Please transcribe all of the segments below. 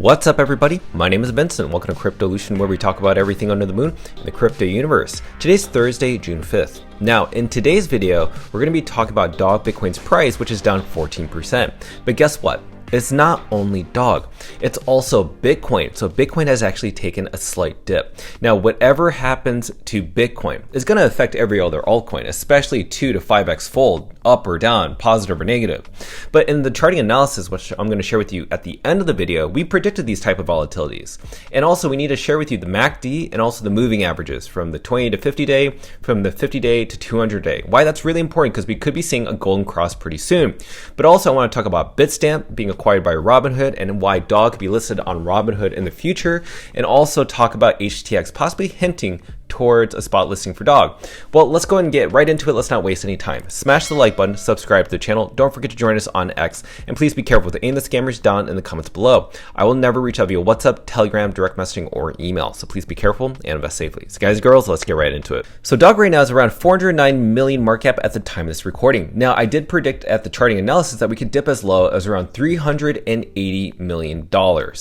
What's up, everybody? My name is Benson. Welcome to Cryptolution, where we talk about everything under the moon in the crypto universe. Today's Thursday, June 5th. Now, in today's video, we're going to be talking about Dog Bitcoin's price, which is down 14%. But guess what? It's not only Dog, it's also Bitcoin. So Bitcoin has actually taken a slight dip. Now, whatever happens to Bitcoin is going to affect every other altcoin, especially 2 to 5x fold, up or down, positive or negative. But in the charting analysis, which I'm going to share with you at the end of the video, we predicted these type of volatilities. And also we need to share with you the MACD and also the moving averages from the 20 to 50 day, from the 50 day to 200 day. Why that's really important, because we could be seeing a golden cross pretty soon. But also I want to talk about Bitstamp being acquired by Robinhood and why Dog could be listed on Robinhood in the future, and also talk about HTX possibly hinting towards a spot listing for Dog. Well, let's go ahead and get right into it. Let's not waste any time. Smash the like button, subscribe to the channel. Don't forget to join us on X, and please be careful with aim the scammers down in the comments below. I will never reach out via WhatsApp, Telegram, direct messaging, or email, so please be careful and invest safely. So guys and girls, let's get right into it. So Dog right now is around 409 million market cap at the time of this recording. Now, I did predict at the charting analysis that we could dip as low as around $380 million.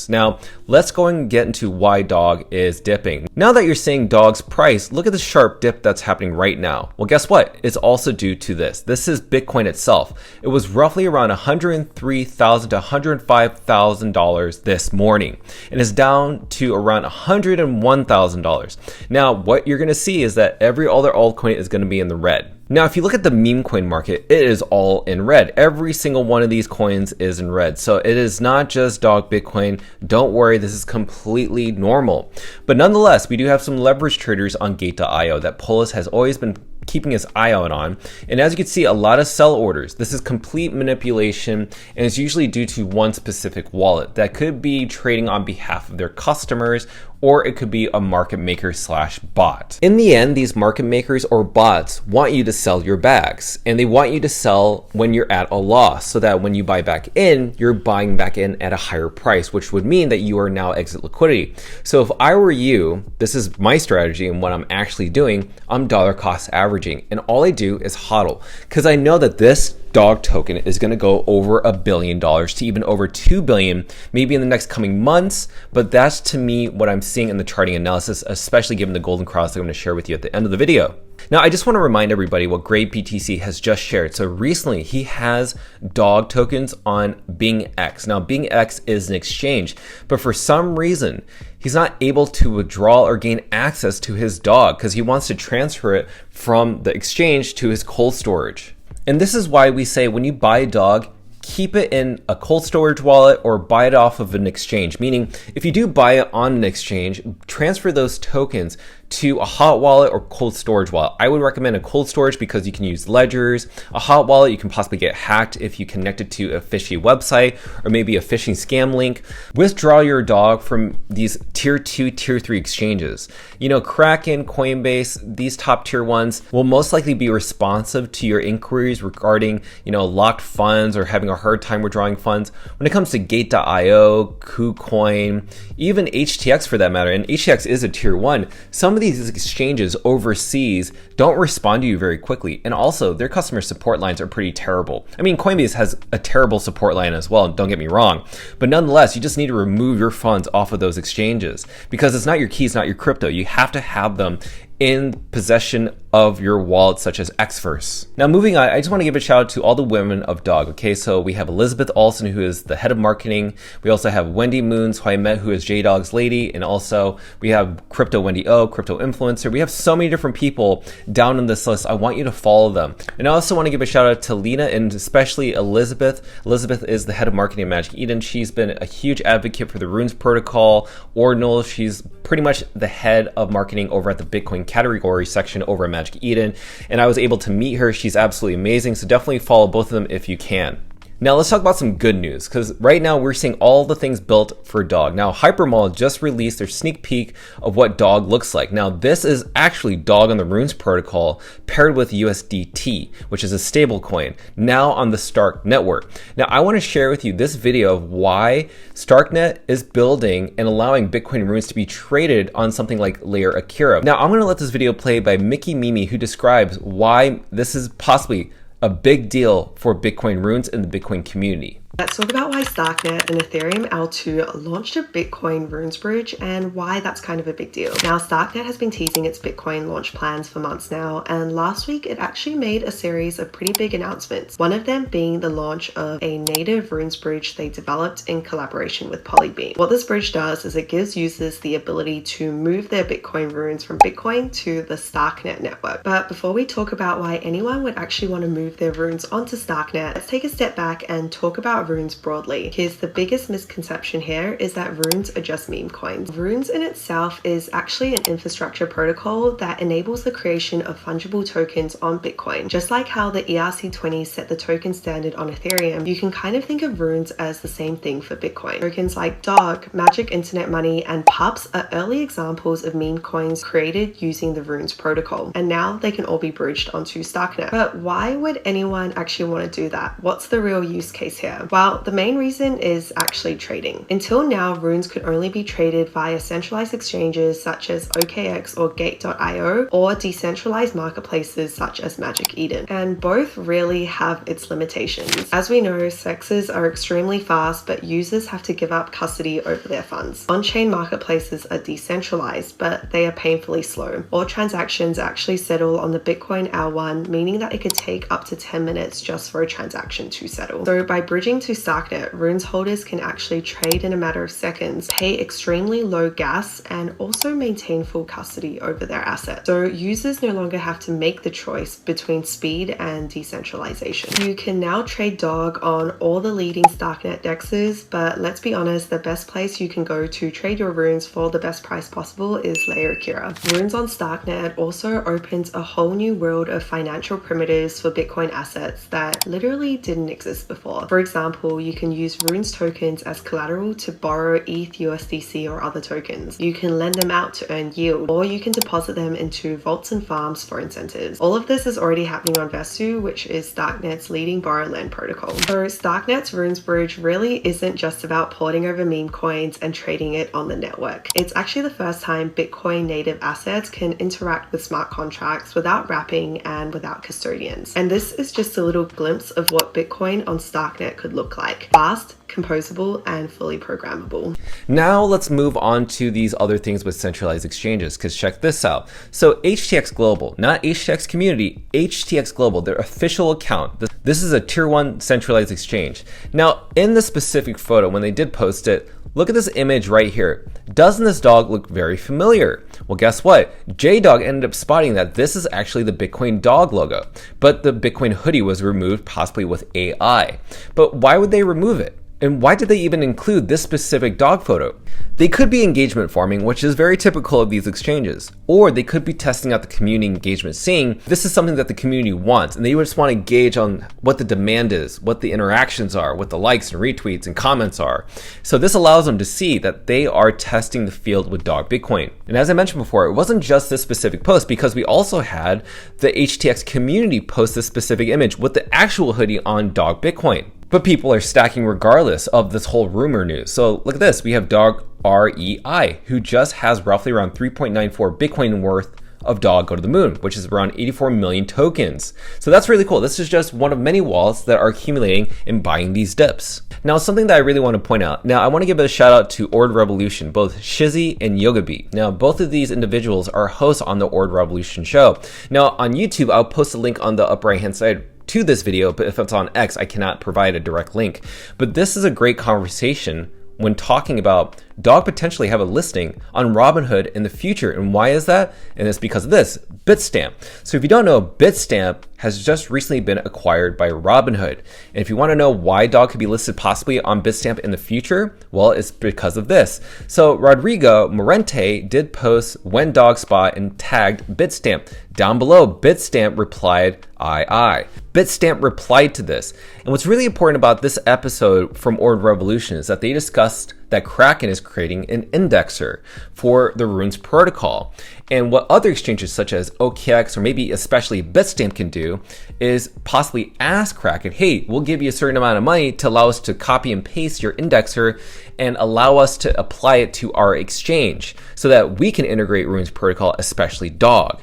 Now, let's go and get into why Dog is dipping. Now that you're seeing Dog's price, look at the sharp dip that's happening right now. Well, guess what? It's also due to this. This is Bitcoin itself. It was roughly around $103,000 to $105,000 this morning, and is down to around $101,000. Now, what you're going to see is that every other altcoin is going to be in the red. Now, if you look at the meme coin market, it is all in red. Every single one of these coins is in red. So it is not just Dog Bitcoin. Don't worry, this is completely normal. But nonetheless, we do have some leverage traders on Gate.io that Polis has always been keeping his eye out on. And as you can see, a lot of sell orders. This is complete manipulation, and it's usually due to one specific wallet that could be trading on behalf of their customers, or it could be a market maker slash bot. In the end, these market makers or bots want you to sell your bags, and they want you to sell when you're at a loss, so that when you buy back in, you're buying back in at a higher price, which would mean that you are now exit liquidity. So if I were you, this is my strategy and what I'm actually doing, I'm dollar cost averaging, and all I do is hodl, because I know that this Dog token is going to go over $1 billion to even over $2 billion, maybe in the next coming months. But that's, to me, what I'm seeing in the charting analysis, especially given the golden cross that I'm going to share with you at the end of the video. Now, I just want to remind everybody what Greg BTC has just shared. So recently, he has Dog tokens on BingX. Now, BingX is an exchange, but for some reason, he's not able to withdraw or gain access to his Dog because he wants to transfer it from the exchange to his cold storage. And this is why we say when you buy a Dog, keep it in a cold storage wallet or buy it off of an exchange. Meaning, if you do buy it on an exchange, transfer those tokens to a hot wallet or cold storage wallet. I would recommend a cold storage because you can use ledgers. A hot wallet, you can possibly get hacked if you connect it to a fishy website or maybe a phishing scam link. Withdraw your Dog from these tier 2, tier 3 exchanges. You know, Kraken, Coinbase, these top tier ones will most likely be responsive to your inquiries regarding, you know, locked funds or having a hard time withdrawing funds. When it comes to Gate.io, KuCoin, even HTX for that matter, and HTX is a tier 1, some of these exchanges overseas don't respond to you very quickly, and also their customer support lines are pretty terrible. I mean, Coinbase has a terrible support line as well, don't get me wrong, but nonetheless, you just need to remove your funds off of those exchanges because it's not your keys, not your crypto. You have to have them in possession of your wallet, such as Xverse. Now, moving on, I just want to give a shout out to all the women of Dog. Okay, so we have Elizabeth Olsen, who is the head of marketing. We also have Wendy Moons, who I met, who is J-Dog's lady. And also we have Crypto Wendy O, crypto influencer. We have so many different people down in this list. I want you to follow them. And I also want to give a shout out to Lena and especially Elizabeth. Elizabeth is the head of marketing at Magic Eden. She's been a huge advocate for the Runes protocol, Ordinals. She's pretty much the head of marketing over at the Bitcoin category section over at Magic Eden, and I was able to meet her. She's absolutely amazing, so definitely follow both of them if you can. Now let's talk about some good news, because right now we're seeing all the things built for Dog. Now Hypermall just released their sneak peek of what Dog looks like. Now this is actually Dog on the Runes protocol paired with USDT, which is a stable coin, now on the Stark network. Now I want to share with you this video of why Starknet is building and allowing Bitcoin Runes to be traded on something like Layer Akira. Now I'm going to let this video play by Mickey Mimi, who describes why this is possibly a big deal for Bitcoin Runes in the Bitcoin community. Let's talk about why Starknet and Ethereum L2 launched a Bitcoin runes bridge and why that's kind of a big deal. Now, Starknet has been teasing its Bitcoin launch plans for months now, and last week it actually made a series of pretty big announcements. One of them being the launch of a native runes bridge they developed in collaboration with Polybean. What this bridge does is it gives users the ability to move their Bitcoin runes from Bitcoin to the Starknet network. But before we talk about why anyone would actually want to move their runes onto Starknet, let's take a step back and talk about runes broadly. Here's the biggest misconception here is that runes are just meme coins. Runes in itself is actually an infrastructure protocol that enables the creation of fungible tokens on Bitcoin. Just like how the ERC20 set the token standard on Ethereum, you can kind of think of runes as the same thing for Bitcoin. Tokens like Dog, Magic Internet Money, and Pups are early examples of meme coins created using the runes protocol, and now they can all be bridged onto Starknet. But why would anyone actually want to do that? What's the real use case here? Well, the main reason is actually trading. Until now, runes could only be traded via centralized exchanges such as OKX or Gate.io, or decentralized marketplaces such as Magic Eden. And both really have its limitations. As we know, CEXs are extremely fast, but users have to give up custody over their funds. On-chain marketplaces are decentralized, but they are painfully slow. All transactions actually settle on the Bitcoin L1, meaning that it could take up to 10 minutes just for a transaction to settle. So by bridging to Starknet, runes holders can actually trade in a matter of seconds, pay extremely low gas, and also maintain full custody over their assets. So users no longer have to make the choice between speed and decentralization. You can now trade Dog on all the leading Starknet dexes, but let's be honest, the best place you can go to trade your runes for the best price possible is Layer Akira. Runes on Starknet also opens a whole new world of financial primitives for Bitcoin assets that literally didn't exist before. For example, you can use runes tokens as collateral to borrow ETH, USDC, or other tokens. You can lend them out to earn yield, or you can deposit them into vaults and farms for incentives. All of this is already happening on Vestu, which is Starknet's leading borrow-lend protocol. So Starknet's runes bridge really isn't just about porting over meme coins and trading it on the network. It's actually the first time Bitcoin native assets can interact with smart contracts without wrapping and without custodians. And this is just a little glimpse of what Bitcoin on Starknet could look like. Fast, composable, and fully programmable. Now let's move on to these other things with centralized exchanges, because check this out. So HTX Global, not HTX Community, HTX Global, their official account. This is a tier 1 centralized exchange. Now in the specific photo, when they did post it, look at this image right here. Doesn't this dog look very familiar? Well, guess what? JDog ended up spotting that this is actually the Bitcoin dog logo, but the Bitcoin hoodie was removed possibly with AI. But why would they remove it? And why did they even include this specific dog photo? They could be engagement farming, which is very typical of these exchanges. Or they could be testing out the community engagement, seeing this is something that the community wants, and they just want to gauge on what the demand is, what the interactions are, what the likes and retweets and comments are. So this allows them to see that they are testing the field with Dog Bitcoin. And as I mentioned before, it wasn't just this specific post, because we also had the HTX community post this specific image with the actual hoodie on Dog Bitcoin. But people are stacking regardless of this whole rumor news. So look at this, we have Dog REI, who just has roughly around 3.94 Bitcoin worth of Dog Go to the Moon, which is around 84 million tokens. So that's really cool. This is just one of many wallets that are accumulating and buying these dips. Now, something that I really want to point out. Now, I want to give a shout out to Ord Revolution, both Shizzy and Yogabeat. Now, both of these individuals are hosts on the Ord Revolution show. Now, on YouTube, I'll post a link on the upper right hand side to this video, but if it's on X, I cannot provide a direct link. But this is a great conversation when talking about Dog potentially have a listing on Robinhood in the future. And why is that? And it's because of this, Bitstamp. So if you don't know, Bitstamp has just recently been acquired by Robinhood. And if you want to know why Dog could be listed possibly on Bitstamp in the future, well, it's because of this. So Rodrigo Morente did post when Dog spot and tagged Bitstamp. Down below, Bitstamp replied, aye. Bitstamp replied to this. And what's really important about this episode from Ord Revolution is that they discussed that Kraken is creating an indexer for the Runes protocol. And what other exchanges such as OKX or maybe especially Bitstamp can do is possibly ask Kraken, hey, we'll give you a certain amount of money to allow us to copy and paste your indexer and allow us to apply it to our exchange so that we can integrate Runes protocol, especially Dog.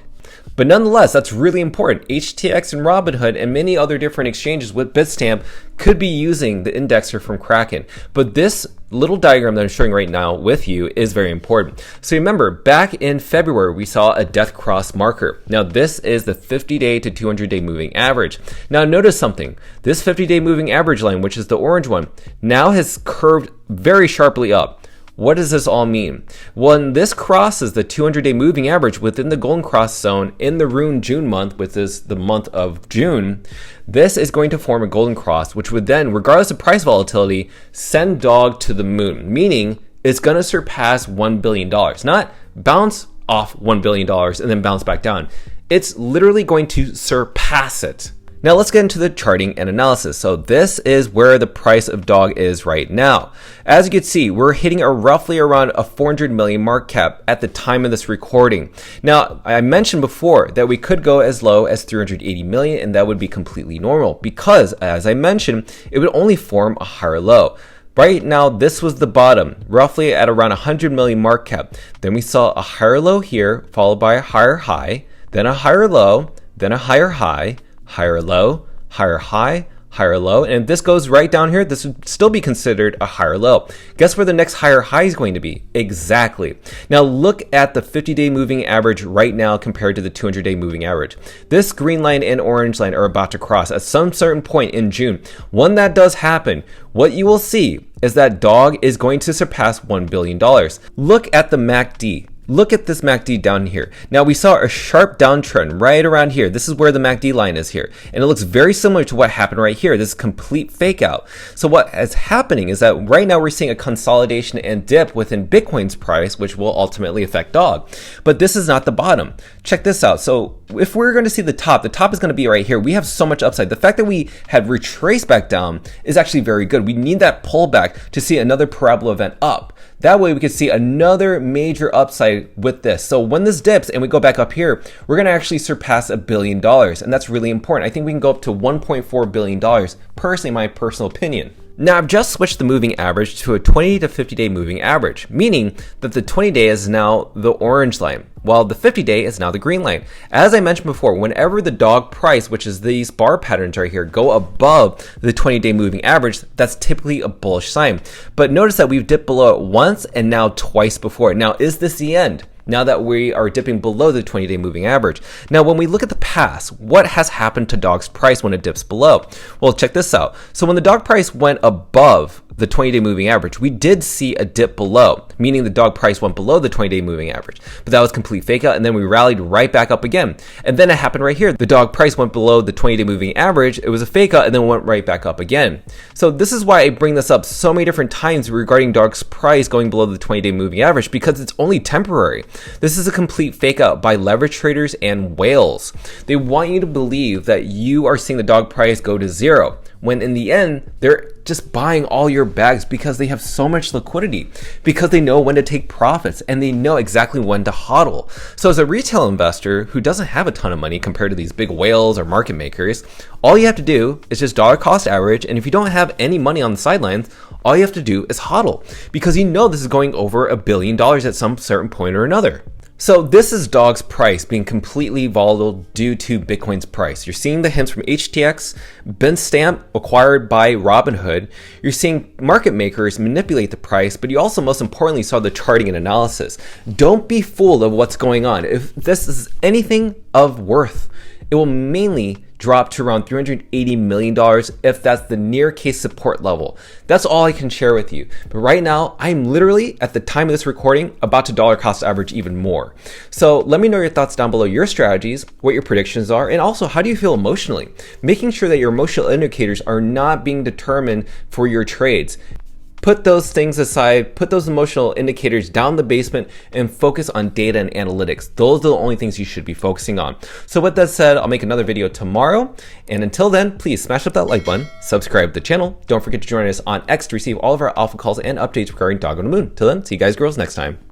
But nonetheless, that's really important. HTX and Robinhood and many other different exchanges with Bitstamp could be using the indexer from Kraken. But this little diagram that I'm showing right now with you is very important. So remember, back in February, we saw a death cross marker. Now this is the 50-day to 200-day moving average. Now notice something. This 50-day moving average line, which is the orange one, now has curved very sharply up. What does this all mean? When this crosses the 200-day moving average within the golden cross zone in the rune June month, which is the month of June, this is going to form a golden cross, which would then, regardless of price volatility, send dog to the moon, meaning it's going to surpass $1 billion, not bounce off $1 billion and then bounce back down. It's literally going to surpass it. Now let's get into the charting and analysis. So this is where the price of dog is right now. As you can see, we're hitting roughly around a 400 million market cap at the time of this recording. Now, I mentioned before that we could go as low as 380 million, and that would be completely normal because, as I mentioned, it would only form a higher low. Right now, this was the bottom, roughly at around 100 million market cap. Then we saw a higher low here, followed by a higher high, then a higher low, then a higher high, higher low, higher high, higher low, and if this goes right down here, this would still be considered a higher low. Guess where the next higher high is going to be? Exactly. Now look at the 50-day moving average right now compared to the 200-day moving average. This green line and orange line are about to cross at some certain point in June. When that does happen, what you will see is that dog is going to surpass $1 billion. Look at the MACD. Look at this MACD down here. Now we saw a sharp downtrend right around here. This is where the MACD line is here. And it looks very similar to what happened right here. This is complete fake out. So what is happening is that right now we're seeing a consolidation and dip within Bitcoin's price, which will ultimately affect dog. But this is not the bottom. Check this out. So if we're going to see the top is going to be right here. We have so much upside. The fact that we had retraced back down is actually very good. We need that pullback to see another parabola event up. That way we could see another major upside with this. So when this dips and we go back up here, we're going to actually surpass $1 billion. And that's really important. I think we can go up to $1.4 billion, personally, my personal opinion. Now I've just switched the moving average to a 20 to 50-day moving average, meaning that the 20-day is now the orange line, while the 50-day is now the green line. As I mentioned before, whenever the dog price, which is these bar patterns right here, go above the 20-day moving average, that's typically a bullish sign. But notice that we've dipped below it once and now twice before. Now, is this the end? Now that we are dipping below the 20-day moving average. Now, when we look at the past, what has happened to dog's price when it dips below? Well, check this out. So when the dog price went above the 20-day moving average, we did see a dip below, meaning the dog price went below the 20-day moving average. But that was complete fake out, and then we rallied right back up again. And then it happened right here. The dog price went below the 20-day moving average, it was a fake out, and then went right back up again. So this is why I bring this up so many different times regarding dog's price going below the 20-day moving average, because it's only temporary. This is a complete fake out by leverage traders and whales. They want you to believe that you are seeing the dog price go to zero, when in the end, they're just buying all your bags because they have so much liquidity, because they know when to take profits and they know exactly when to hodl. So as a retail investor who doesn't have a ton of money compared to these big whales or market makers, all you have to do is just dollar cost average. And if you don't have any money on the sidelines, all you have to do is hodl, because you know this is going over $1 billion at some certain point or another. So this is dog's price being completely volatile due to Bitcoin's price. You're seeing the hints from HTX, Bitstamp acquired by Robinhood. You're seeing market makers manipulate the price, but you also most importantly saw the charting and analysis. Don't be fooled of what's going on. If this is anything of worth, it will mainly drop to around $380 million if that's the near case support level. That's all I can share with you. But right now, I'm literally, at the time of this recording, about to dollar cost average even more. So let me know your thoughts down below, your strategies, what your predictions are, and also how do you feel emotionally? Making sure that your emotional indicators are not being determined for your trades. Put those things aside, put those emotional indicators down the basement and focus on data and analytics. Those are the only things you should be focusing on. So with that said, I'll make another video tomorrow. And until then, please smash up that like button, subscribe to the channel. Don't forget to join us on X to receive all of our alpha calls and updates regarding Dog on the Moon. Till then, see you guys girls next time.